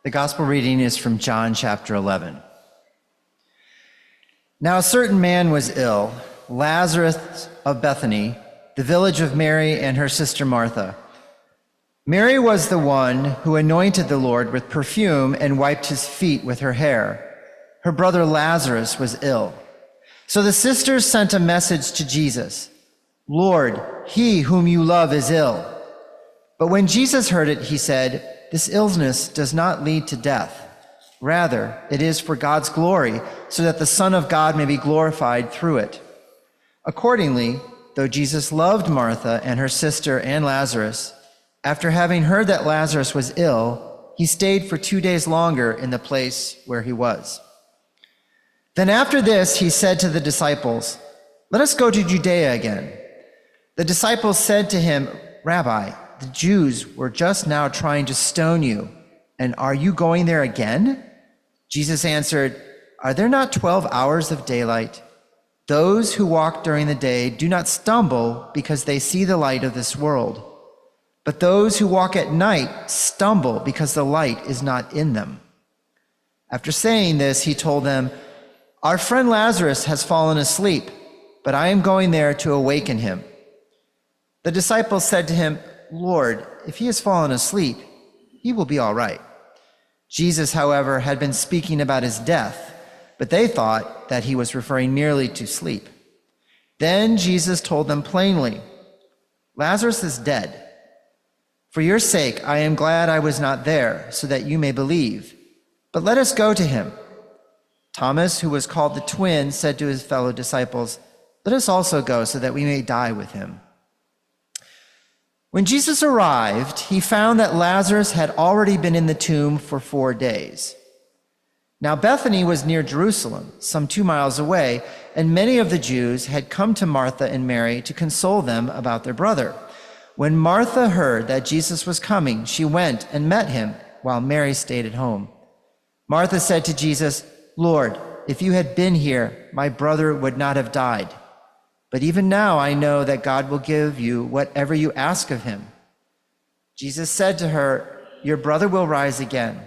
The gospel reading is from John chapter 11. Now a certain man was ill, Lazarus of Bethany, the village of Mary and her sister Martha. Mary was the one who anointed the Lord with perfume and wiped his feet with her hair. Her brother Lazarus was ill. So the sisters sent a message to Jesus, "Lord, he whom you love is ill." But when Jesus heard it, he said, "This illness does not lead to death. Rather, it is for God's glory, so that the Son of God may be glorified through it." Accordingly, though Jesus loved Martha and her sister and Lazarus, after having heard that Lazarus was ill, he stayed for 2 days longer in the place where he was. Then after this, he said to the disciples, "Let us go to Judea again." The disciples said to him, "Rabbi, the Jews were just now trying to stone you, and are you going there again?" Jesus answered, "Are there not 12 hours of daylight? Those who walk during the day do not stumble because they see the light of this world. But those who walk at night stumble because the light is not in them." After saying this, he told them, "Our friend Lazarus has fallen asleep, but I am going there to awaken him." The disciples said to him, "Lord, if he has fallen asleep, he will be all right." Jesus, however, had been speaking about his death, but they thought that he was referring merely to sleep. Then Jesus told them plainly, "Lazarus is dead. For your sake, I am glad I was not there, so that you may believe. But let us go to him." Thomas, who was called the twin, said to his fellow disciples, "Let us also go, so that we may die with him." When Jesus arrived, he found that Lazarus had already been in the tomb for 4 days. Now Bethany was near Jerusalem, some 2 miles away, and many of the Jews had come to Martha and Mary to console them about their brother. When Martha heard that Jesus was coming, she went and met him, while Mary stayed at home. Martha said to Jesus, "Lord, if you had been here, my brother would not have died. But even now I know that God will give you whatever you ask of him." Jesus said to her, "Your brother will rise again."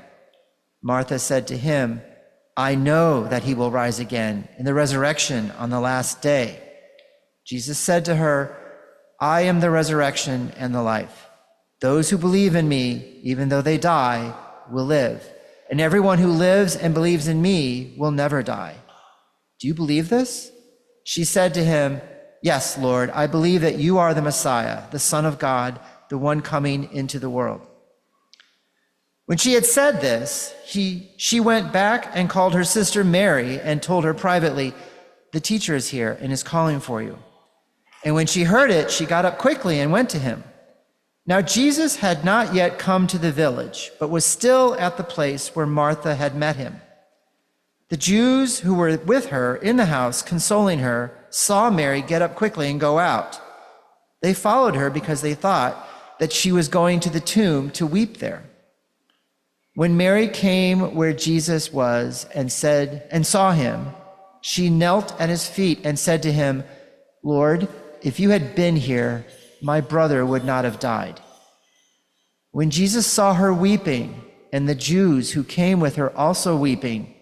Martha said to him, "I know that he will rise again in the resurrection on the last day." Jesus said to her, "I am the resurrection and the life. Those who believe in me, even though they die, will live. And everyone who lives and believes in me will never die. Do you believe this?" She said to him, "Yes, Lord, I believe that you are the Messiah, the Son of God, the one coming into the world." When she had said this, she went back and called her sister Mary and told her privately, "The teacher is here and is calling for you." And when she heard it, she got up quickly and went to him. Now Jesus had not yet come to the village, but was still at the place where Martha had met him. The Jews who were with her in the house, consoling her, saw Mary get up quickly and go out. They followed her because they thought that she was going to the tomb to weep there. When Mary came where Jesus was and saw him, she knelt at his feet and said to him, "Lord, if you had been here, my brother would not have died." When Jesus saw her weeping, and the Jews who came with her also weeping,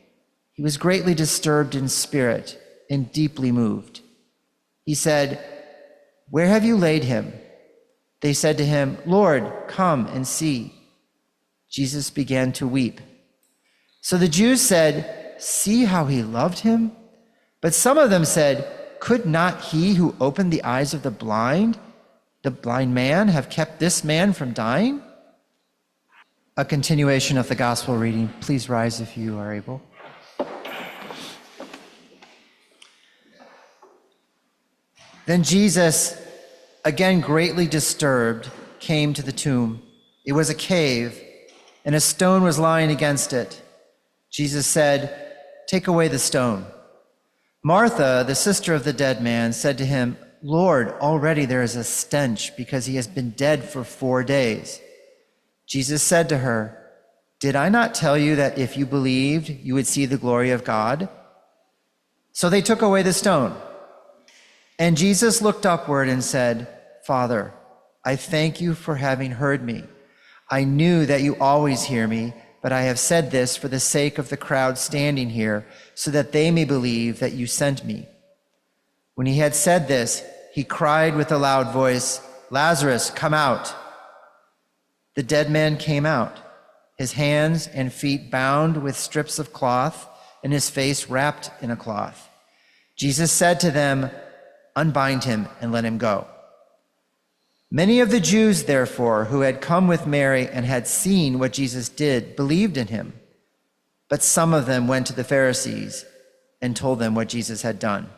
he was greatly disturbed in spirit and deeply moved. He said, "Where have you laid him?" They said to him, "Lord, come and see." Jesus began to weep. So the Jews said, "See how he loved him?" But some of them said, "Could not he who opened the eyes of the blind man, have kept this man from dying?" A continuation of the gospel reading. Please rise if you are able. Then Jesus, again greatly disturbed, came to the tomb. It was a cave, and a stone was lying against it. Jesus said, "Take away the stone." Martha, the sister of the dead man, said to him, "Lord, already there is a stench because he has been dead for 4 days." Jesus said to her, "Did I not tell you that if you believed, you would see the glory of God?" So they took away the stone. And Jesus looked upward and said, "Father, I thank you for having heard me. I knew that you always hear me, but I have said this for the sake of the crowd standing here, so that they may believe that you sent me." When he had said this, he cried with a loud voice, "Lazarus, come out." The dead man came out, his hands and feet bound with strips of cloth, and his face wrapped in a cloth. Jesus said to them, "Unbind him and let him go." Many of the Jews, therefore, who had come with Mary and had seen what Jesus did, believed in him. But some of them went to the Pharisees and told them what Jesus had done.